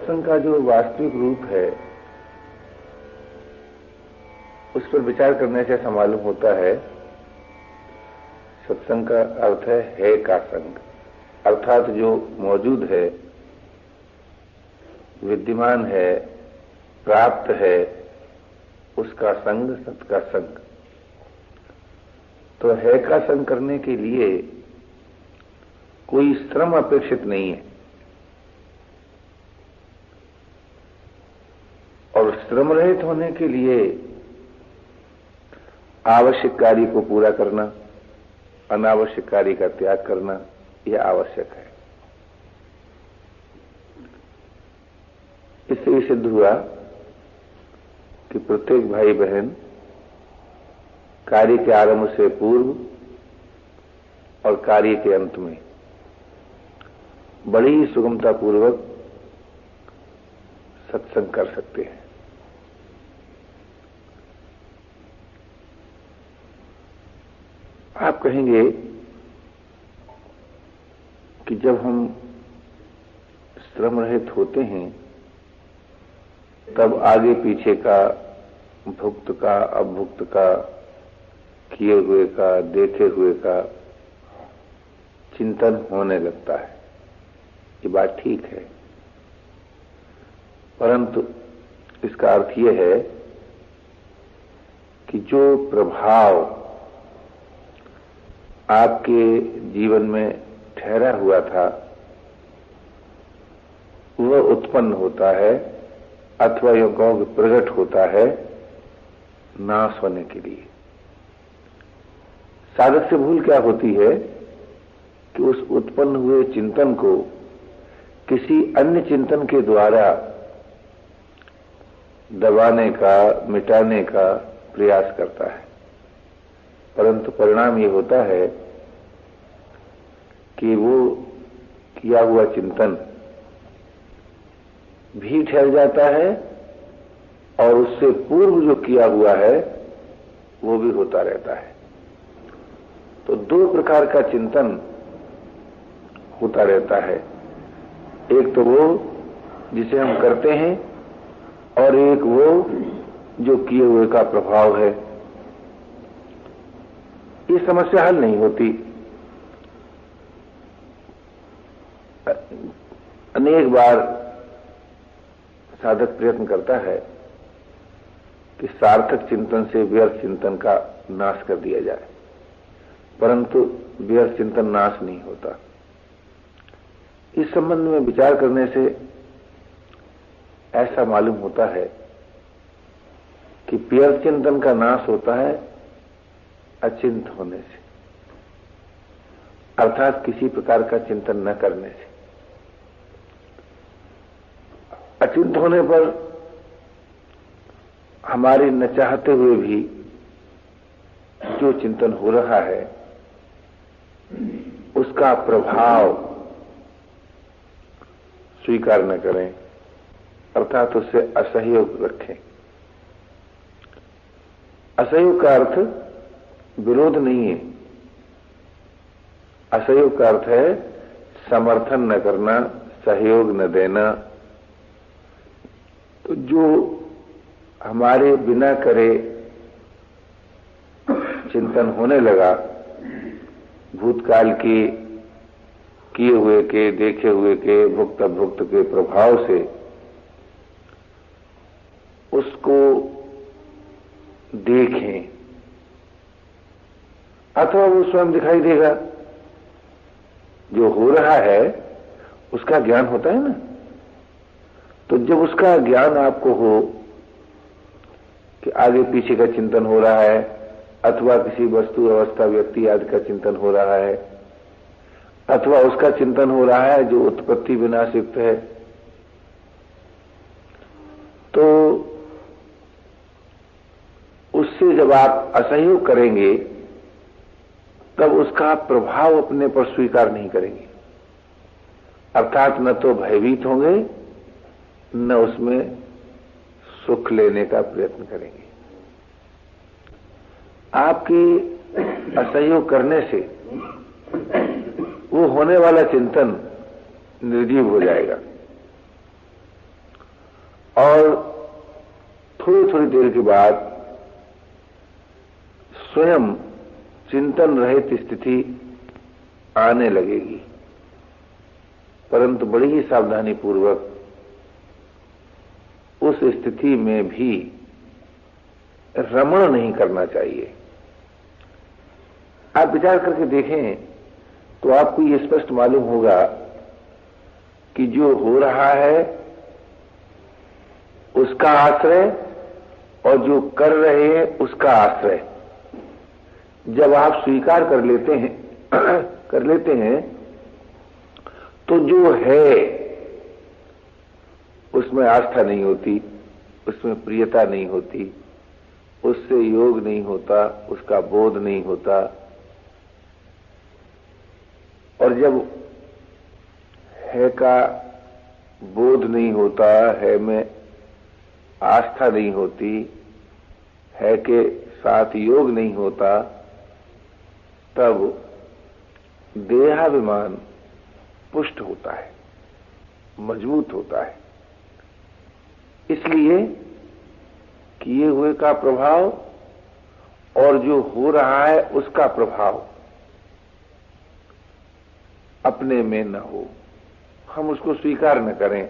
सत्संग का जो वास्तविक रूप है उस पर विचार करने से ऐसा मालूम होता है, सत्संग का अर्थ है का संग, अर्थात जो मौजूद है, विद्यमान है, प्राप्त है, उसका संग, सत का संग। तो है का संग करने के लिए कोई श्रम अपेक्षित नहीं है, और श्रम रहित होने के लिए आवश्यक कार्य को पूरा करना, अनावश्यक कार्य का त्याग करना यह आवश्यक है। इससे ये सिद्ध हुआ कि प्रत्येक भाई बहन कार्य के आरंभ से पूर्व और कार्य के अंत में बड़ी ही सुगमता पूर्वक सत्संग कर सकते हैं। आप कहेंगे कि जब हम श्रम रहित होते हैं तब आगे पीछे का, भुक्त का, अभुक्त का, किए हुए का, देखे हुए का चिंतन होने लगता है। ये बात ठीक है, परंतु इसका अर्थ यह है कि जो प्रभाव आपके जीवन में ठहरा हुआ था वह उत्पन्न होता है, अथवा यो कहो प्रकट होता है नाश होने के लिए। साधक से भूल क्या होती है कि उस उत्पन्न हुए चिंतन को किसी अन्य चिंतन के द्वारा दबाने का, मिटाने का प्रयास करता है, परंतु परिणाम ये होता है कि वो किया हुआ चिंतन भी ठहर जाता है और उससे पूर्व जो किया हुआ है वो भी होता रहता है। तो दो प्रकार का चिंतन होता रहता है, एक तो वो जिसे हम करते हैं और एक वो जो किए हुए का प्रभाव है। ये समस्या हल नहीं होती। अनेक बार साधक प्रयत्न करता है कि सार्थक चिंतन से व्यर्थ चिंतन का नाश कर दिया जाए, परंतु व्यर्थ चिंतन नाश नहीं होता। इस संबंध में विचार करने से ऐसा मालूम होता है कि व्यर्थ चिंतन का नाश होता है अचिंत होने से, अर्थात किसी प्रकार का चिंतन न करने से। अचिंत होने पर हमारे न चाहते हुए भी जो चिंतन हो रहा है उसका प्रभाव स्वीकार न करें, अर्थात उससे असहयोग रखें। असहयोग का अर्थ विरोध नहीं है, असहयोग का अर्थ है समर्थन न करना, सहयोग न देना। तो जो हमारे बिना करे चिंतन होने लगा, भूतकाल के किए हुए के, देखे हुए के, भुक्त अभुक्त के प्रभाव से उसको देखें, अथवा वो स्वयं दिखाई देगा। जो हो रहा है उसका ज्ञान होता है ना, तो जब उसका ज्ञान आपको हो कि आगे पीछे का चिंतन हो रहा है, अथवा किसी वस्तु, अवस्था, व्यक्ति आदि का चिंतन हो रहा है, अथवा उसका चिंतन हो रहा है जो उत्पत्ति विनाश युक्त है, तो उससे जब आप असहयोग करेंगे तब उसका प्रभाव अपने पर स्वीकार नहीं करेंगे, अर्थात न तो भयभीत होंगे न उसमें सुख लेने का प्रयत्न करेंगे। आपकी असहयोग करने से वो होने वाला चिंतन निर्जीव हो जाएगा। और थोड़ी थोड़ी देर के बाद स्वयं चिंतन रहित स्थिति आने लगेगी, परंतु बड़ी ही सावधानी पूर्वक उस स्थिति में भी रमण नहीं करना चाहिए। आप विचार करके देखें तो आपको ये स्पष्ट मालूम होगा कि जो हो रहा है उसका आश्रय और जो कर रहे हैं उसका आश्रय जब आप स्वीकार कर लेते हैं तो जो है उसमें आस्था नहीं होती, उसमें प्रियता नहीं होती, उससे योग नहीं होता, उसका बोध नहीं होता। और जब है का बोध नहीं होता, है में आस्था नहीं होती, है के साथ योग नहीं होता, तब देहाभिमान पुष्ट होता है, मजबूत होता है। इसलिए किए हुए का प्रभाव और जो हो रहा है उसका प्रभाव अपने में न हो, हम उसको स्वीकार न करें।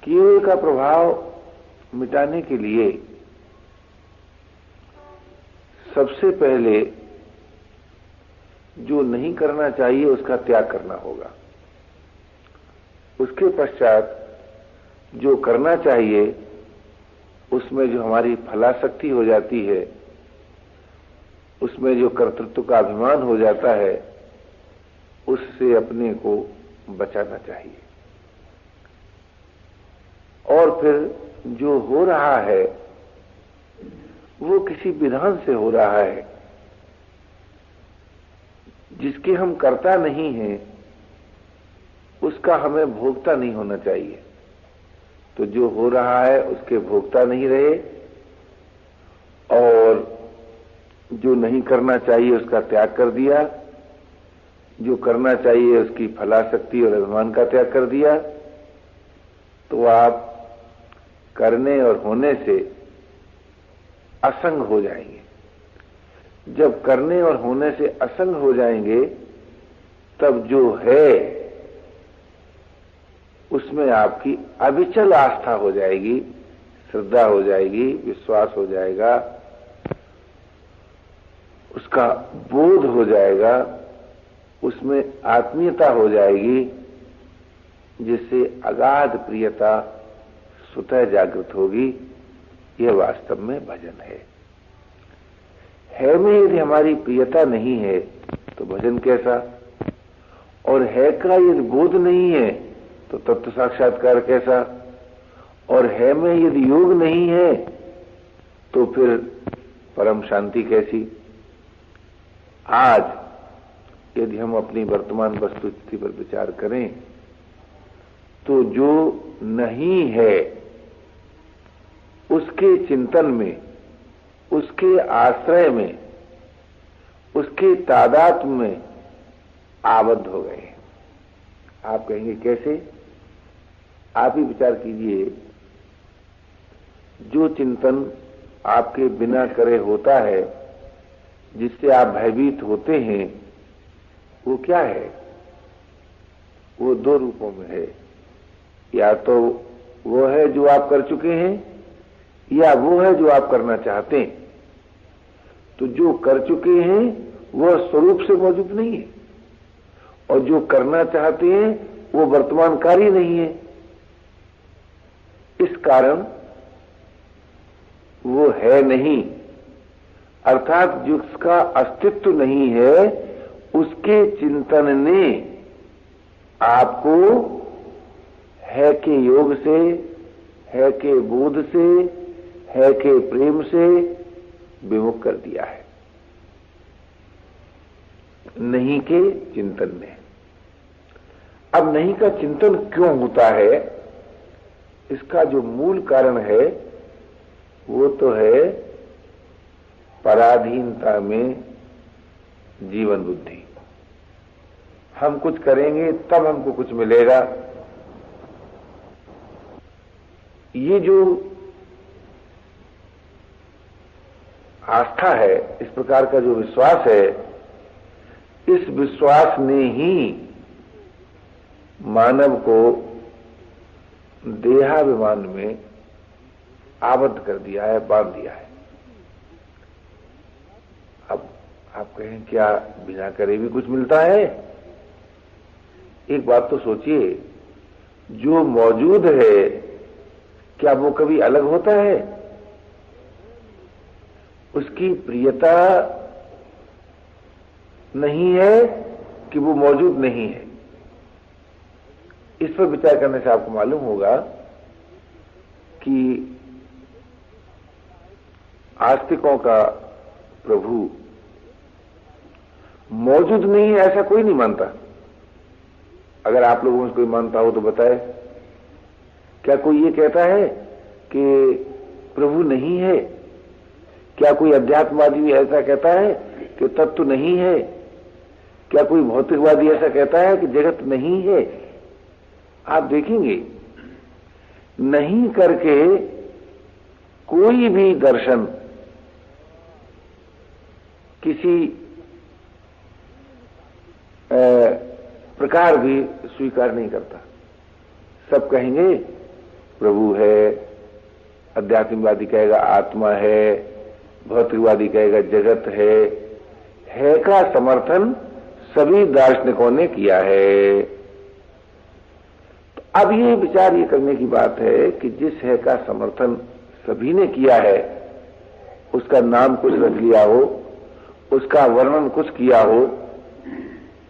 किए हुए का प्रभाव मिटाने के लिए सबसे पहले जो नहीं करना चाहिए उसका त्याग करना होगा। उसके पश्चात जो करना चाहिए उसमें जो हमारी फलाशक्ति हो जाती है, उसमें जो कर्तृत्व का अभिमान हो जाता है, उससे अपने को बचाना चाहिए। और फिर जो हो रहा है वो किसी विधान से हो रहा है जिसके हम कर्ता नहीं हैं, उसका हमें भोक्ता नहीं होना चाहिए। तो जो हो रहा है उसके भोक्ता नहीं रहे और जो नहीं करना चाहिए उसका त्याग कर दिया, जो करना चाहिए उसकी फलाशक्ति और अभिमान का त्याग कर दिया, तो आप करने और होने से असंग हो जाएंगे। जब करने और होने से असंग हो जाएंगे तब जो है उसमें आपकी अविचल आस्था हो जाएगी, श्रद्धा हो जाएगी, विश्वास हो जाएगा, उसका बोध हो जाएगा, उसमें आत्मीयता हो जाएगी, जिससे अगाध प्रियता स्वतः जागृत होगी। यह वास्तव में भजन है में यदि हमारी प्रियता नहीं है तो भजन कैसा, और है का यदि बोध नहीं है तो तत्व साक्षात्कार कैसा, और है में यदि योग नहीं है तो फिर परम शांति कैसी। आज यदि हम अपनी वर्तमान वस्तु स्थिति पर विचार करें तो जो नहीं है उसके चिंतन में, उसके आश्रय में, उसके तादात्म्य में आबद्ध हो गए हैं। आप कहेंगे कैसे? आप ही विचार कीजिए। जो चिंतन आपके बिना करे होता है, जिससे आप भयभीत होते हैं, वो क्या है? वो दो रूपों में है। या तो वो है जो आप कर चुके हैं, या वो है जो आप करना चाहते हैं। तो जो कर चुके हैं वह स्वरूप से मौजूद नहीं है, और जो करना चाहते हैं वो वर्तमान कार्य नहीं है। इस कारण वो है नहीं, अर्थात जिसका अस्तित्व नहीं है उसके चिंतन ने आपको है के योग से, है के बोध से, है के प्रेम से विमुख कर दिया है, नहीं के चिंतन ने। अब नहीं का चिंतन क्यों होता है? इसका जो मूल कारण है वो तो है पराधीनता में जीवन बुद्धि। हम कुछ करेंगे तब हमको कुछ मिलेगा, ये जो आस्था है, इस प्रकार का जो विश्वास है, इस विश्वास ने ही मानव को देहाभिमान में आबद्ध कर दिया है, बांध दिया है। अब आप कहें क्या बिना करे भी कुछ मिलता है? एक बात तो सोचिए, जो मौजूद है क्या वो कभी अलग होता है? उसकी प्रियता नहीं है कि वो मौजूद नहीं है। इस पर विचार करने से आपको मालूम होगा कि आस्तिकों का प्रभु मौजूद नहीं है ऐसा कोई नहीं मानता। अगर आप लोगों में से कोई मानता हो तो बताए, क्या कोई ये कहता है कि प्रभु नहीं है? क्या कोई अध्यात्मवादी ऐसा कहता है कि तत्व नहीं है? क्या कोई भौतिकवादी ऐसा कहता है कि जगत नहीं है? आप देखेंगे, नहीं करके कोई भी दर्शन किसी प्रकार भी स्वीकार नहीं करता। सब कहेंगे प्रभु है, अध्यात्मवादी कहेगा आत्मा है, भौतिकवादी कहेगा जगत है का समर्थन सभी दार्शनिकों ने किया है। तो अब ये विचार ये करने की बात है कि जिस है का समर्थन सभी ने किया है, उसका नाम कुछ रख लिया हो, उसका वर्णन कुछ किया हो,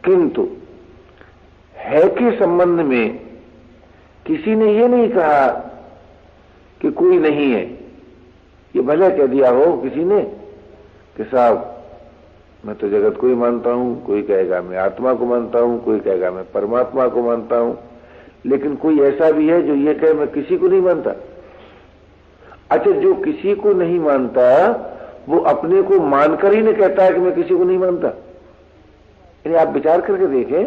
किंतु है के संबंध में किसी ने ये नहीं कहा कि कोई नहीं है। ये भले कह दिया हो किसी ने कि साहब मैं तो जगत को ही मानता हूं, कोई कहेगा मैं आत्मा को मानता हूं, कोई कहेगा मैं परमात्मा को मानता हूं, लेकिन कोई ऐसा भी है जो ये कहे मैं किसी को नहीं मानता। अच्छा, जो किसी को नहीं मानता वो अपने को मानकर ही नहीं कहता है कि मैं किसी को नहीं मानता। यानी आप विचार करके देखें,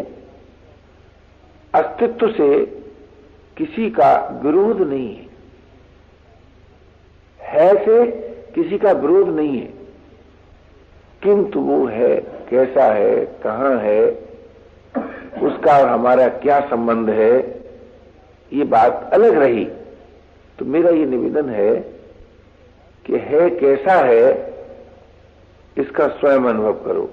अस्तित्व से किसी का विरोध नहीं है से किसी का विरोध नहीं है, किंतु वो है कैसा है, कहां है, उसका और हमारा क्या संबंध है, ये बात अलग रही। तो मेरा ये निवेदन है कि है कैसा है इसका स्वयं अनुभव करो।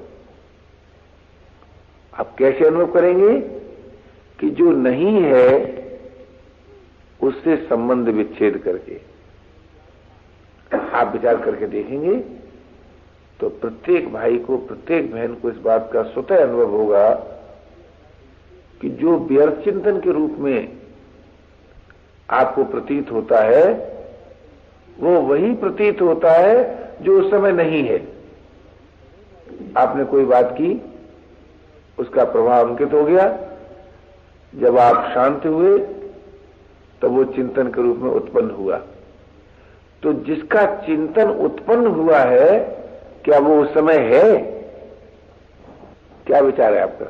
आप कैसे अनुभव करेंगे? कि जो नहीं है उससे संबंध विच्छेद करके। आप विचार करके देखेंगे तो प्रत्येक भाई को, प्रत्येक बहन को इस बात का स्वतः अनुभव होगा कि जो व्यर्थ चिंतन के रूप में आपको प्रतीत होता है वो वही प्रतीत होता है जो उस समय नहीं है। आपने कोई बात की, उसका प्रभाव अंकित हो गया, जब आप शांत हुए तब वो चिंतन के रूप में उत्पन्न हुआ। तो जिसका चिंतन उत्पन्न हुआ है क्या वो उस समय है? क्या विचार है आपका?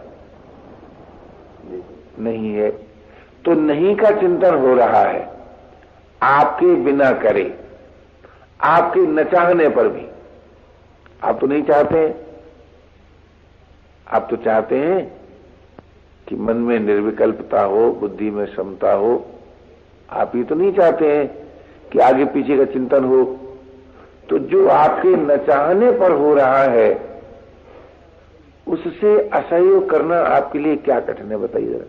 नहीं है। तो नहीं का चिंतन हो रहा है आपके बिना करे, आपके न चाहने पर भी। आप तो नहीं चाहते हैं, आप तो चाहते हैं कि मन में निर्विकल्पता हो, बुद्धि में समता हो। आप ये तो नहीं चाहते हैं कि आगे पीछे का चिंतन हो। तो जो आपके न चाहने पर हो रहा है उससे असहयोग करना आपके लिए क्या कठिन है, बताइए जरा।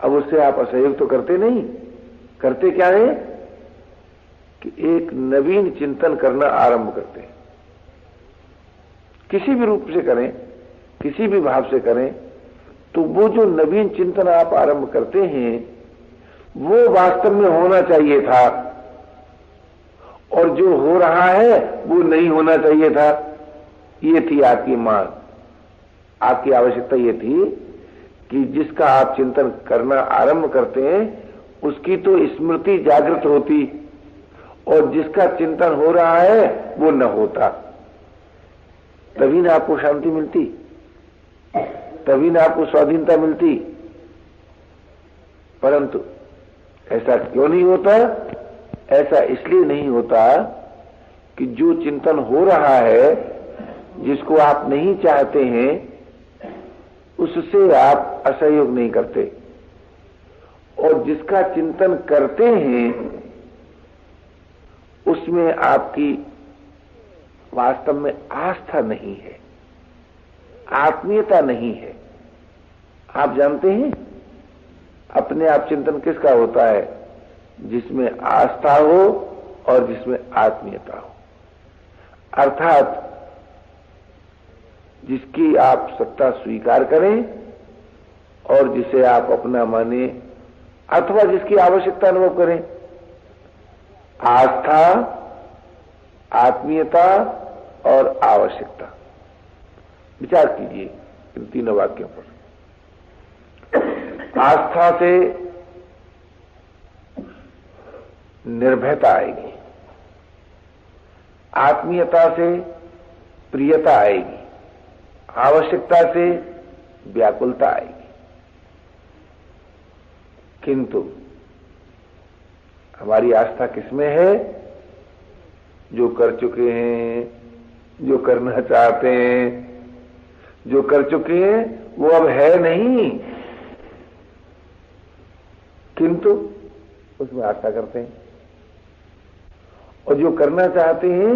अब उससे आप असहयोग तो करते नहीं, करते क्या है कि एक नवीन चिंतन करना आरंभ करते हैं। किसी भी रूप से करें, किसी भी भाव से करें, तो वो जो नवीन चिंतन आप आरंभ करते हैं वो वास्तव में होना चाहिए था, और जो हो रहा है वो नहीं होना चाहिए था। ये थी आपकी मांग, आपकी आवश्यकता ये थी कि जिसका आप चिंतन करना आरंभ करते हैं उसकी तो स्मृति जागृत होती, और जिसका चिंतन हो रहा है वो न होता। तभी ना आपको शांति मिलती, तभी ना आपको स्वाधीनता मिलती। परंतु ऐसा क्यों नहीं होता? ऐसा इसलिए नहीं होता कि जो चिंतन हो रहा है, जिसको आप नहीं चाहते हैं, उससे आप असहयोग नहीं करते, और जिसका चिंतन करते हैं उसमें आपकी वास्तव में आस्था नहीं है, आत्मीयता नहीं है। आप जानते हैं अपने आप चिंतन किसका होता है? जिसमें आस्था हो और जिसमें आत्मीयता हो, अर्थात जिसकी आप सत्ता स्वीकार करें और जिसे आप अपना माने, अथवा जिसकी आवश्यकता अनुभव करें। आस्था, आत्मीयता और आवश्यकता, विचार कीजिए इन तीनों वाक्यों पर। आस्था से निर्भयता आएगी, आत्मीयता से प्रियता आएगी, आवश्यकता से व्याकुलता आएगी। किंतु हमारी आस्था किसमें है? जो कर चुके हैं, जो करना चाहते हैं, जो कर चुके हैं वो अब है नहीं, किंतु उसमें आस्था करते हैं, और जो करना चाहते हैं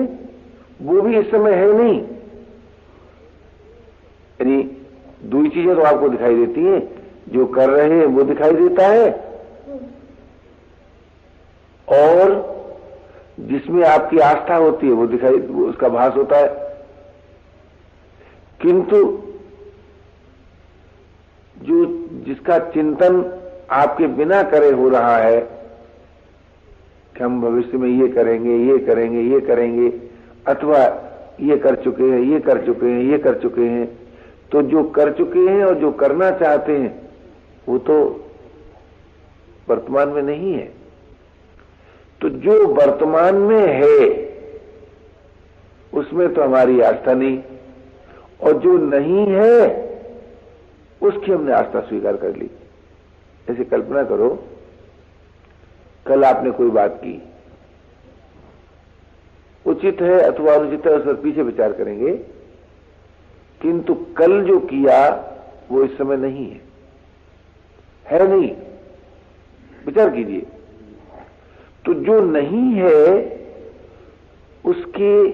वो भी इस समय है नहीं। यानी दो ही चीजें तो आपको दिखाई देती हैं, जो कर रहे हैं वो दिखाई देता है, और जिसमें आपकी आस्था होती है वो दिखाई, वो उसका भास होता है। किंतु जो जिसका चिंतन आपके बिना करे हो रहा है कि हम भविष्य में ये करेंगे, ये करेंगे, ये करेंगे, अथवा ये कर चुके हैं, ये कर चुके हैं, ये कर चुके हैं, तो जो कर चुके हैं और जो करना चाहते हैं वो तो वर्तमान में नहीं है। तो जो वर्तमान में है उसमें तो हमारी आस्था नहीं, और जो नहीं है उसकी हमने आस्था स्वीकार कर ली। ऐसे कल्पना करो, कल आपने कोई बात की, उचित है अथवा अनुचित है उस पर पीछे विचार करेंगे, किंतु कल जो किया वो इस समय नहीं है नहीं, विचार कीजिए। तो जो नहीं है उसके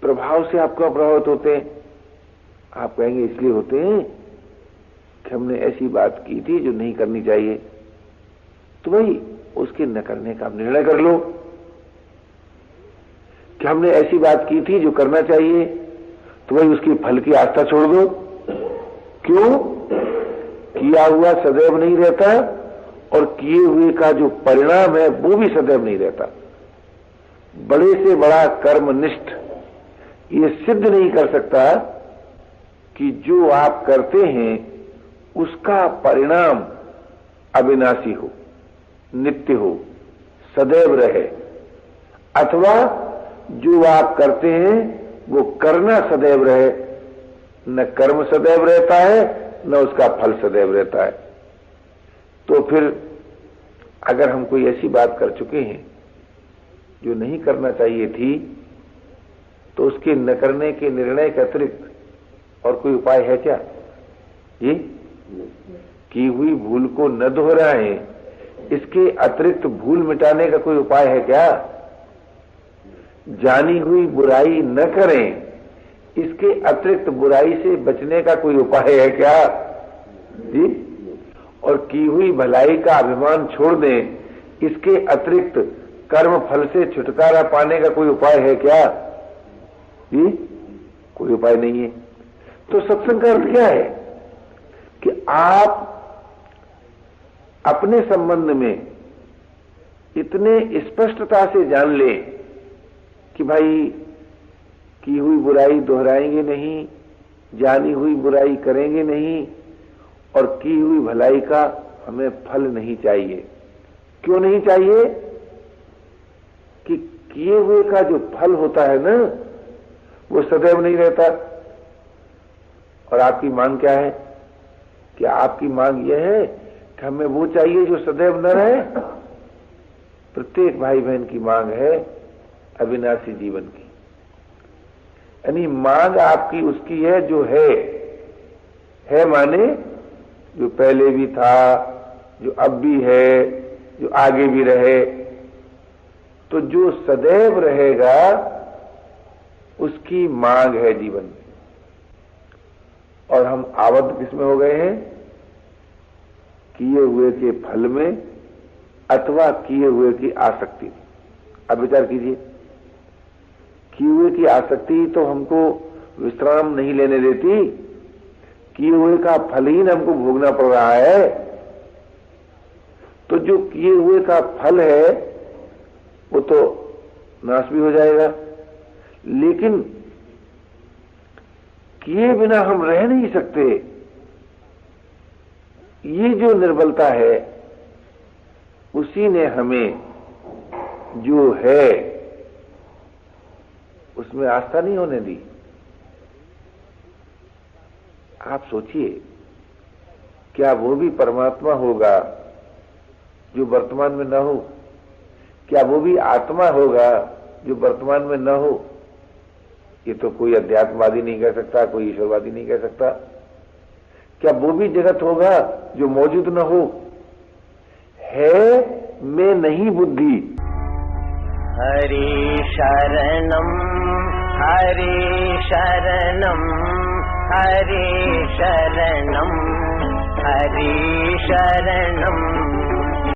प्रभाव से आप क्यों प्रभावित होते हैं? आप कहेंगे इसलिए होते हैं कि हमने ऐसी बात की थी जो नहीं करनी चाहिए, तो भाई उसके न करने का निर्णय कर लो। कि हमने ऐसी बात की थी जो करना चाहिए, तो भाई उसकी फल की आस्था छोड़ दो। क्यों? किया हुआ सदैव नहीं रहता, और किए हुए का जो परिणाम है वो भी सदैव नहीं रहता। बड़े से बड़ा कर्मनिष्ठ ये सिद्ध नहीं कर सकता कि जो आप करते हैं उसका परिणाम अविनाशी हो, नित्य हो, सदैव रहे, अथवा जो आप करते हैं वो करना सदैव रहे। न कर्म सदैव रहता है, न उसका फल सदैव रहता है। तो फिर अगर हम कोई ऐसी बात कर चुके हैं जो नहीं करना चाहिए थी, तो उसके न करने के निर्णय के अतिरिक्त और कोई उपाय है क्या? ये की हुई भूल को न दोहराएं, इसके अतिरिक्त भूल मिटाने का कोई उपाय है क्या? जानी हुई बुराई न करें, इसके अतिरिक्त बुराई से बचने का कोई उपाय है क्या जी? और की हुई भलाई का अभिमान छोड़ दें, इसके अतिरिक्त कर्म फल से छुटकारा पाने का कोई उपाय है क्या जी? कोई उपाय नहीं है। तो सत्संग का अर्थ क्या है कि आप अपने संबंध में इतने स्पष्टता से जान लें कि भाई की हुई बुराई दोहराएंगे नहीं, जानी हुई बुराई करेंगे नहीं, और की हुई भलाई का हमें फल नहीं चाहिए। क्यों नहीं चाहिए? कि किए हुए का जो फल होता है ना, वो सदैव नहीं रहता। और आपकी मांग क्या है? कि आपकी मांग यह है कि हमें वो चाहिए जो सदैव न रहे। प्रत्येक भाई बहन की मांग है अविनाशी जीवन की। यानी मांग आपकी उसकी है जो है माने जो पहले भी था, जो अब भी है, जो आगे भी रहे। तो जो सदैव रहेगा उसकी मांग है जीवन में। और हम आबद्ध किसमें हो गए हैं? किए हुए के फल में अथवा किए हुए की आसक्ति। अब विचार कीजिए, किए हुए की आसक्ति तो हमको विश्राम नहीं लेने देती, किए हुए का फलहीन हमको भोगना पड़ रहा है। तो जो किए हुए का फल है वो तो नाश भी हो जाएगा, लेकिन किए बिना हम रह नहीं सकते। ये जो निर्बलता है उसी ने हमें जो है उसमें आस्था नहीं होने दी। आप सोचिए, क्या वो भी परमात्मा होगा जो वर्तमान में न हो? क्या वो भी आत्मा होगा जो वर्तमान में न हो? ये तो कोई अध्यात्मवादी नहीं कह सकता, कोई ईश्वरवादी नहीं कह सकता। क्या वो भी जगत होगा जो मौजूद न हो? है में नहीं बुद्धि। हरि शरणम हरि शरणम हरि शरणम हरि शरणम